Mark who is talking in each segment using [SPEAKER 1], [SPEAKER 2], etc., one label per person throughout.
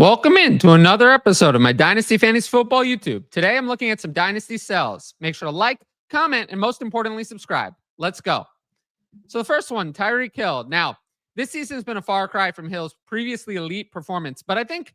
[SPEAKER 1] Welcome in to another episode of my Dynasty Fantasy Football YouTube. Today I'm looking at some Dynasty sells. Make sure to like, comment, and most importantly, subscribe. Let's go. So the first one, Tyreek Hill. Now, this season has been a far cry from Hill's previously elite performance, but I think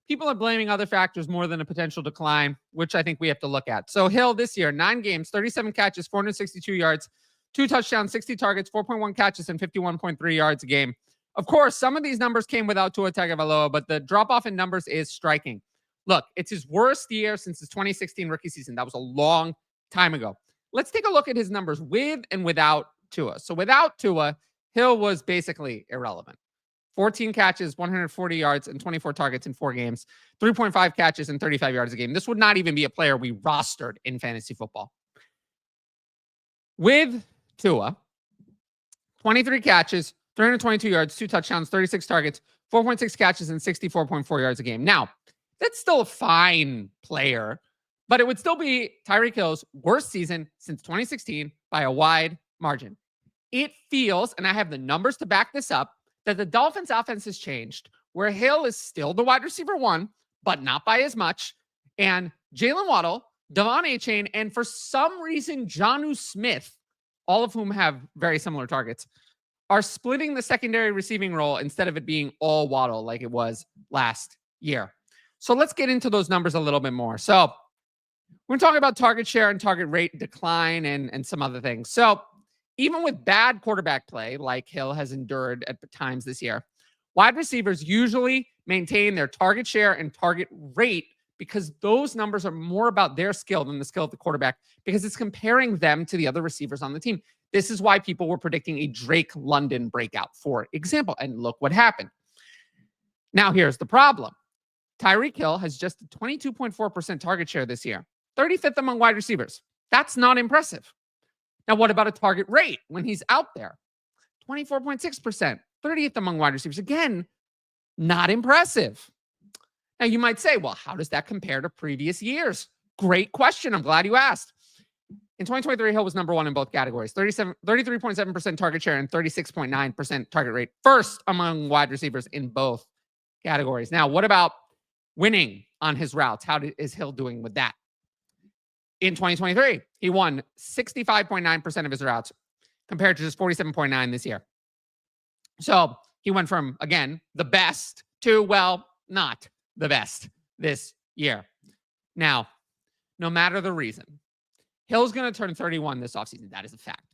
[SPEAKER 1] people are blaming other factors more than a potential decline, which I think we have to look at. So Hill this year, 9 games, 37 catches, 462 yards, 2 touchdowns, 60 targets, 4.1 catches, and 51.3 yards a game. Of course, some of these numbers came without Tua Tagovailoa, but the drop-off in numbers is striking. Look, it's his worst year since his 2016 rookie season. That was a long time ago. Let's take a look at his numbers with and without Tua. So without Tua, Hill was basically irrelevant. 14 catches, 140 yards, and 24 targets in 4 games, 3.5 catches and 35 yards a game. This would not even be a player we rostered in fantasy football. With Tua, 23 catches, 322 yards, 2 touchdowns, 36 targets, 4.6 catches, and 64.4 yards a game. Now, that's still a fine player, but it would still be Tyreek Hill's worst season since 2016 by a wide margin. It feels, and I have the numbers to back this up, that the Dolphins' offense has changed, where Hill is still the wide receiver 1, but not by as much, and Jalen Waddle, Devon Achane, and for some reason, Jonnu Smith, all of whom have very similar targets, are splitting the secondary receiving role instead of it being all Waddle like it was last year. So let's get into those numbers a little bit more. So we're talking about target share and target rate decline and some other things. So even with bad quarterback play, like Hill has endured at times this year, wide receivers usually maintain their target share and target rate because those numbers are more about their skill than the skill of the quarterback, because it's comparing them to the other receivers on the team. This is why people were predicting a Drake London breakout, for example. And look what happened. Now, here's the problem. Tyreek Hill has just a 22.4% target share this year, 35th among wide receivers. That's not impressive. Now, what about a target rate when he's out there? 24.6%, 30th among wide receivers. Again, not impressive. Now, you might say, well, how does that compare to previous years? Great question. I'm glad you asked. In 2023, Hill was number 1 in both categories, 33.7% target share and 36.9% target rate. First among wide receivers in both categories. Now, what about winning on his routes? How is Hill doing with that? In 2023, he won 65.9% of his routes compared to just 47.9% this year. So he went from, again, the best to, well, not the best this year. Now, no matter the reason, Hill's going to turn 31 this offseason. That is a fact.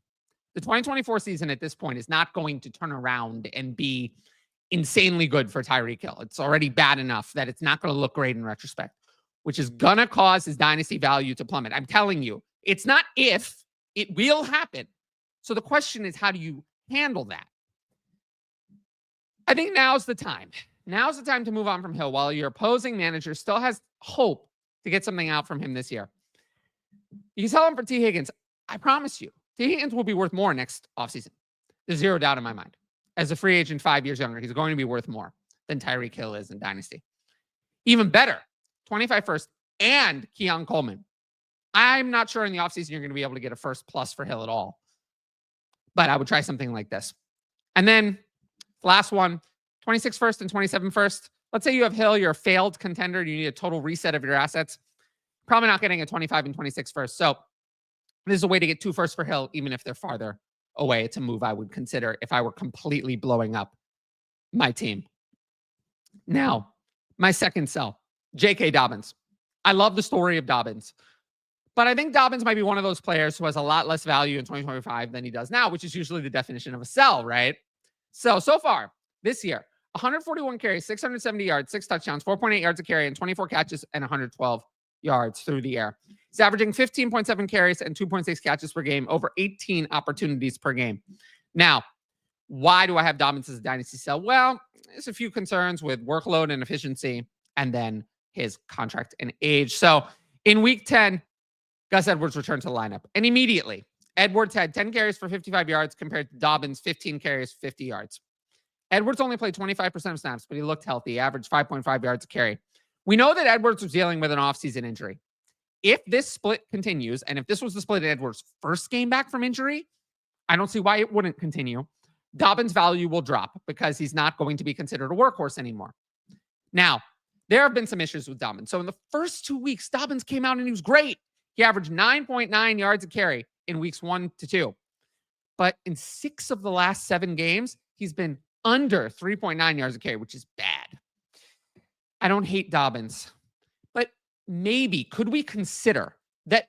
[SPEAKER 1] The 2024 season at this point is not going to turn around and be insanely good for Tyreek Hill. It's already bad enough that it's not going to look great in retrospect, which is going to cause his dynasty value to plummet. I'm telling you, it's not if, it will happen. So the question is, how do you handle that? I think now's the time. Now's the time to move on from Hill while your opposing manager still has hope to get something out from him this year. You can sell him for T. Higgins. I promise you, T. Higgins will be worth more next offseason. There's zero doubt in my mind. As a free agent 5 years younger, he's going to be worth more than Tyreek Hill is in Dynasty. Even better, 25 first and Keon Coleman. I'm not sure in the offseason you're going to be able to get a first plus for Hill at all. But I would try something like this. And then last one, 26 first and 27 first. Let's say you have Hill, you're a failed contender, you need a total reset of your assets. Probably not getting a 25 and 26 first. So this is a way to get 2 firsts for Hill, even if they're farther away. It's a move I would consider if I were completely blowing up my team. Now, my second sell, J.K. Dobbins. I love the story of Dobbins, but I think Dobbins might be one of those players who has a lot less value in 2025 than he does now, which is usually the definition of a sell, right? So far this year, 141 carries, 670 yards, 6 touchdowns, 4.8 yards a carry, and 24 catches and 112 yards through the air. He's averaging 15.7 carries and 2.6 catches per game, over 18 opportunities per game. Now, why do I have Dobbins as a dynasty sell? Well, there's a few concerns with workload and efficiency, and then his contract and age. So in week 10, Gus Edwards returned to the lineup, and immediately Edwards had 10 carries for 55 yards compared to Dobbins' 15 carries, 50 yards. Edwards only played 25% of snaps, but he looked healthy. He averaged 5.5 yards a carry. We know that Edwards was dealing with an offseason injury. If this split continues, and if this was the split in Edwards' first game back from injury, I don't see why it wouldn't continue. Dobbins' value will drop because he's not going to be considered a workhorse anymore. Now, there have been some issues with Dobbins. So in the first 2 weeks, Dobbins came out and he was great. He averaged 9.9 yards a carry in weeks 1 to 2. But in 6 of the last 7 games, he's been under 3.9 yards a carry, which is bad. I don't hate Dobbins, but maybe could we consider that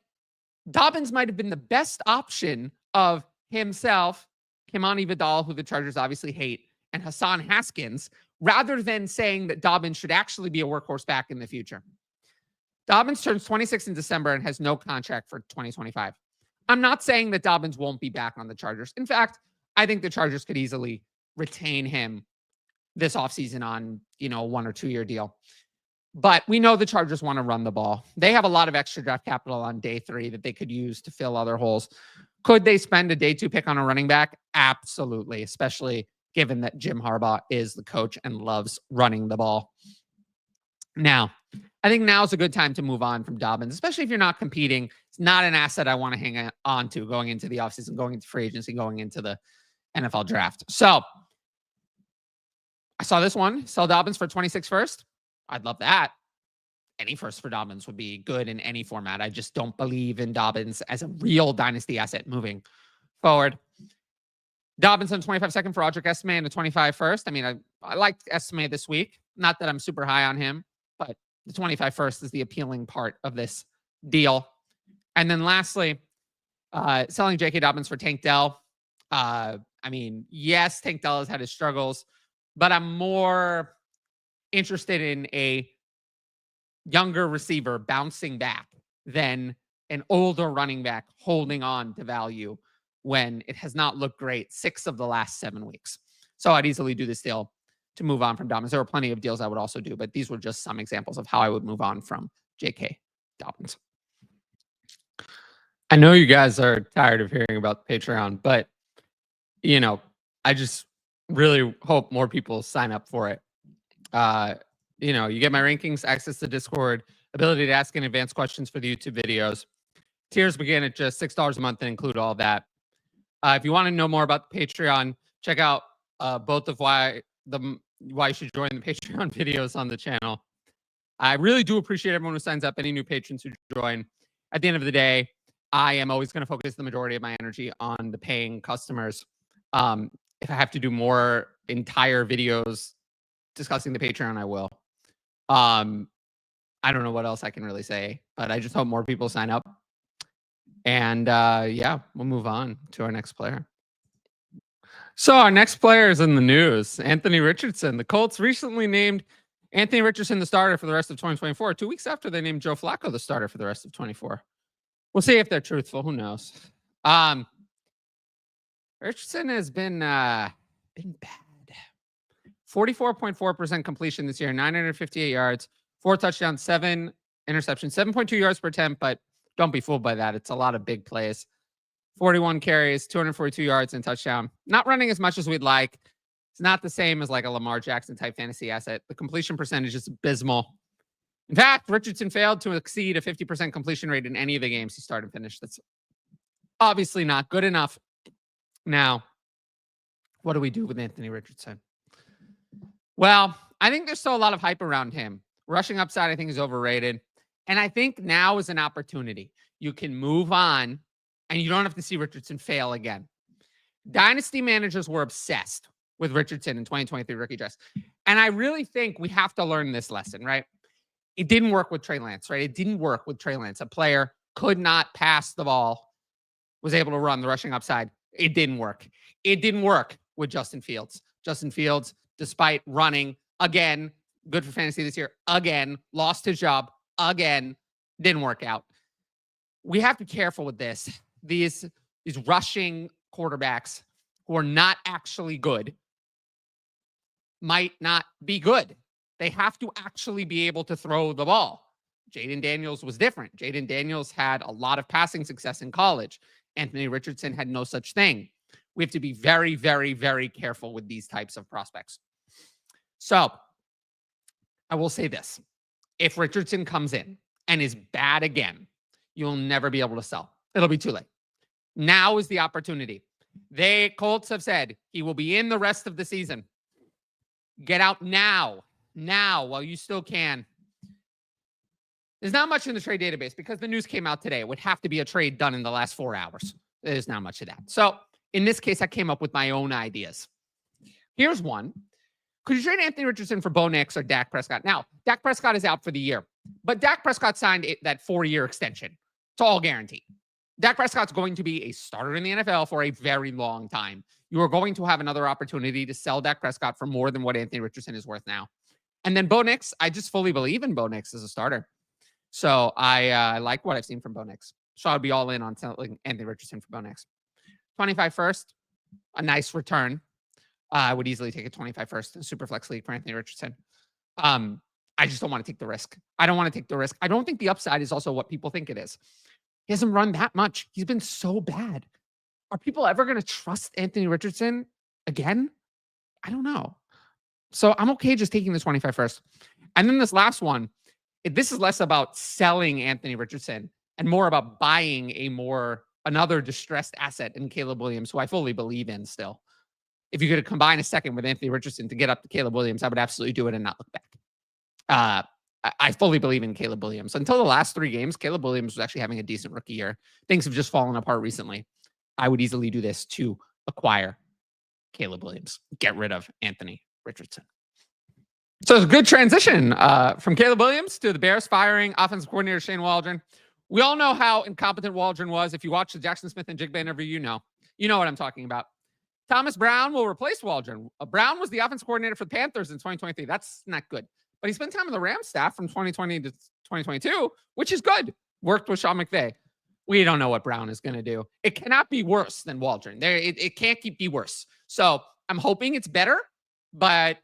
[SPEAKER 1] Dobbins might have been the best option of himself, Kimani Vidal, who the Chargers obviously hate, and Hassan Haskins, rather than saying that Dobbins should actually be a workhorse back in the future. Dobbins turns 26 in December and has no contract for 2025. I'm not saying that Dobbins won't be back on the Chargers. In fact, I think the Chargers could easily retain him this offseason on, a 1 or 2 year deal. But we know the Chargers want to run the ball. They have a lot of extra draft capital on day 3 that they could use to fill other holes. Could they spend a day 2 pick on a running back? Absolutely, especially given that Jim Harbaugh is the coach and loves running the ball. Now, I think now is a good time to move on from Dobbins, especially if you're not competing. It's not an asset I want to hang on to going into the offseason, going into free agency, going into the NFL draft. So I saw this one, sell Dobbins for 26 first. I'd love that. Any first for Dobbins would be good in any format. I just don't believe in Dobbins as a real dynasty asset moving forward. Dobbins on 25 second for Audric Estime and the 25 first. I mean, I liked Estime this week. Not that I'm super high on him, but the 25 first is the appealing part of this deal. And then lastly, selling J.K. Dobbins for Tank Dell. Yes, Tank Dell has had his struggles, but I'm more interested in a younger receiver bouncing back than an older running back holding on to value when it has not looked great 6 of the last 7 weeks. So I'd easily do this deal to move on from Dobbins. There were plenty of deals I would also do, but these were just some examples of how I would move on from J.K. Dobbins. I know you guys are tired of hearing about the Patreon, but, I just really hope more people sign up for it. You get my rankings, access to Discord, ability to ask in advance questions for the YouTube videos. Tiers begin at just $6 a month and include all that. If you want to know more about the Patreon, check out both of why you should join the Patreon videos on the channel. I really do appreciate everyone who signs up, any new patrons who join. At the end of the day, I am always going to focus the majority of my energy on the paying customers. If I have to do more entire videos discussing the Patreon, I will. I don't know what else I can really say, but I just hope more people sign up. And we'll move on to our next player. So our next player is in the news, Anthony Richardson. The Colts recently named Anthony Richardson the starter for the rest of 2024, 2 weeks after they named Joe Flacco the starter for the rest of 24. We'll see if they're truthful. Who knows? Richardson has been bad. 44.4% completion this year, 958 yards, 4 touchdowns, 7 interceptions, 7.2 yards per attempt, but don't be fooled by that. It's a lot of big plays. 41 carries, 242 yards and touchdown. Not running as much as we'd like. It's not the same as like a Lamar Jackson type fantasy asset. The completion percentage is abysmal. In fact, Richardson failed to exceed a 50% completion rate in any of the games he started and finished. That's obviously not good enough. Now, what do we do with Anthony Richardson? Well, I think there's still a lot of hype around him. Rushing upside, I think, is overrated. And I think now is an opportunity. You can move on, and you don't have to see Richardson fail again. Dynasty managers were obsessed with Richardson in 2023 rookie drafts. And I really think we have to learn this lesson, right? It didn't work with Trey Lance, right? It didn't work with Trey Lance. A player could not pass the ball, was able to run the rushing upside. It didn't work. It didn't work with Justin Fields. Justin Fields, despite running again, good for fantasy this year, again, lost his job, again, didn't work out. We have to be careful with this. These rushing quarterbacks who are not actually good might not be good. They have to actually be able to throw the ball. Jaden Daniels was different. Jaden Daniels had a lot of passing success in college. Anthony Richardson had no such thing. We have to be very, very, very careful with these types of prospects. So I will say this. If Richardson comes in and is bad again, you'll never be able to sell. It'll be too late. Now is the opportunity. Colts have said he will be in the rest of the season. Get out now. Now, while you still can, there's not much in the trade database because the news came out today. It would have to be a trade done in the last 4 hours. There's not much of that. So in this case, I came up with my own ideas. Here's one. Could you trade Anthony Richardson for Bo Nix or Dak Prescott? Now, Dak Prescott is out for the year, but Dak Prescott signed that 4-year extension. It's all guaranteed. Dak Prescott's going to be a starter in the NFL for a very long time. You are going to have another opportunity to sell Dak Prescott for more than what Anthony Richardson is worth now. And then Bo Nix, I just fully believe in Bo Nix as a starter. So I like what I've seen from Bo Nix. So I'd be all in on selling Anthony Richardson for Bo Nix. 25 first, a nice return. I would easily take a 25 first in Superflex League for Anthony Richardson. I just don't want to take the risk. I don't want to take the risk. I don't think the upside is also what people think it is. He hasn't run that much. He's been so bad. Are people ever going to trust Anthony Richardson again? I don't know. So I'm okay just taking the 25 first. And then this last one, this is less about selling Anthony Richardson and more about buying another distressed asset in Caleb Williams, who I fully believe in still. If you could combine a second with Anthony Richardson to get up to Caleb Williams, I would absolutely do it and not look back. I fully believe in Caleb Williams. Until the last 3 games, Caleb Williams was actually having a decent rookie year. Things have just fallen apart recently. I would easily do this to acquire Caleb Williams. Get rid of Anthony Richardson. So it's a good transition from Caleb Williams to the Bears firing offensive coordinator Shane Waldron. We all know how incompetent Waldron was. If you watch the Jackson Smith and Jigba interview, you know what I'm talking about. Thomas Brown will replace Waldron. Brown was the offensive coordinator for the Panthers in 2023. That's not good. But he spent time in the Rams staff from 2020 to 2022, which is good. Worked with Sean McVay. We don't know what Brown is going to do. It cannot be worse than Waldron. It can't be worse. So I'm hoping it's better. But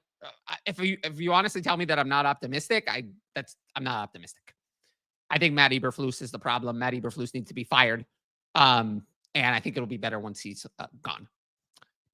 [SPEAKER 1] if you honestly tell me that I'm not optimistic, I'm not optimistic. I think Matt Eberflus is the problem. Matt Eberflus needs to be fired. And I think it'll be better once he's gone.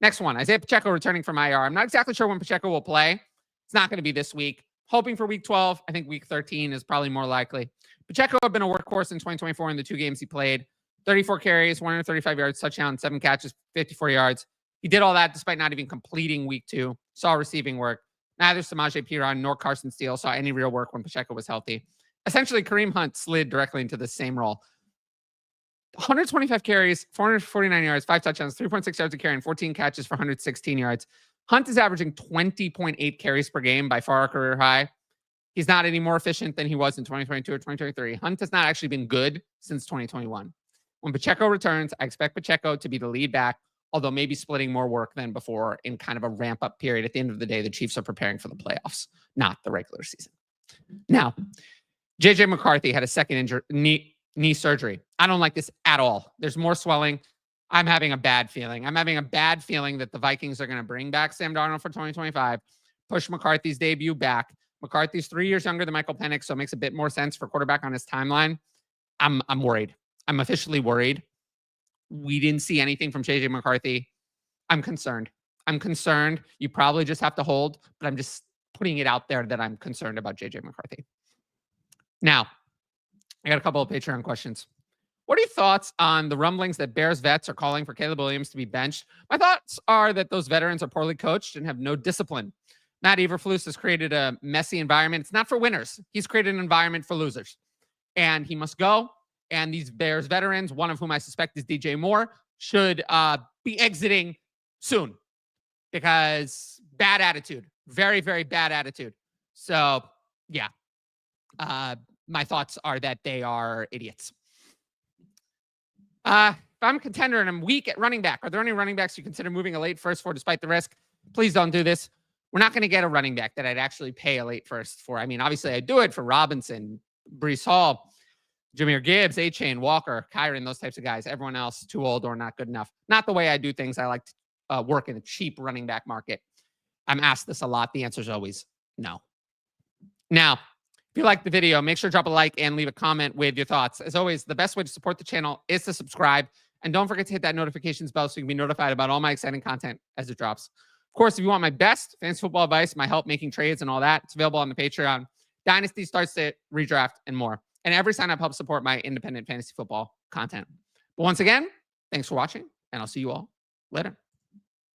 [SPEAKER 1] Next one, Isiah Pacheco returning from IR. I'm not exactly sure when Pacheco will play. It's not going to be this week. Hoping for week 12. I think week 13 is probably more likely. Pacheco had been a workhorse in 2024 in the 2 games he played. 34 carries, 135 yards, touchdown, 7 catches, 54 yards. He did all that despite not even completing week 2. Saw receiving work. Neither Samaje Perine nor Carson Steele saw any real work when Pacheco was healthy. Essentially, Kareem Hunt slid directly into the same role. 125 carries, 449 yards, 5 touchdowns, 3.6 yards a carry, and 14 catches for 116 yards. Hunt is averaging 20.8 carries per game, by far a career high. He's not any more efficient than he was in 2022 or 2023. Hunt has not actually been good since 2021. When Pacheco returns, I expect Pacheco to be the lead back, although maybe splitting more work than before in kind of a ramp-up period. At the end of the day, the Chiefs are preparing for the playoffs, not the regular season. Now, JJ McCarthy had a second knee surgery. I don't like this at all. There's more swelling. I'm having a bad feeling. I'm having a bad feeling that the Vikings are going to bring back Sam Darnold for 2025, push McCarthy's debut back. McCarthy's 3 years younger than Michael Penix, so it makes a bit more sense for quarterback on his timeline. I'm worried. I'm officially worried. We didn't see anything from JJ McCarthy. I'm concerned. You probably just have to hold, but I'm just putting it out there that I'm concerned about JJ McCarthy. Now, I got a couple of Patreon questions. What are your thoughts on the rumblings that Bears vets are calling for Caleb Williams to be benched? My thoughts are that those veterans are poorly coached and have no discipline. Matt Eberflus has created a messy environment. It's not for winners. He's created an environment for losers. And he must go. And these Bears veterans, one of whom I suspect is DJ Moore, should be exiting soon because bad attitude. Very, very bad attitude. So, yeah. My thoughts are that they are idiots. If I'm a contender and I'm weak at running back, are there any running backs you consider moving a late first for despite the risk? Please don't do this. We're not going to get a running back that I'd actually pay a late first for. I mean, obviously I'd do it for Robinson, Breece Hall, Jahmyr Gibbs, A-Chain, Walker, Kyron, those types of guys. Everyone else too old or not good enough. Not the way I do things. I like to work in a cheap running back market. I'm asked this a lot. The answer is always no. Now, if you like the video, make sure to drop a like and leave a comment with your thoughts. As always, the best way to support the channel is to subscribe. And don't forget to hit that notifications bell so you can be notified about all my exciting content as it drops. Of course, if you want my best fantasy football advice, my help making trades and all that, it's available on the Patreon. Dynasty starts to redraft and more. And every sign up helps support my independent fantasy football content. But once again, thanks for watching, and I'll see you all later.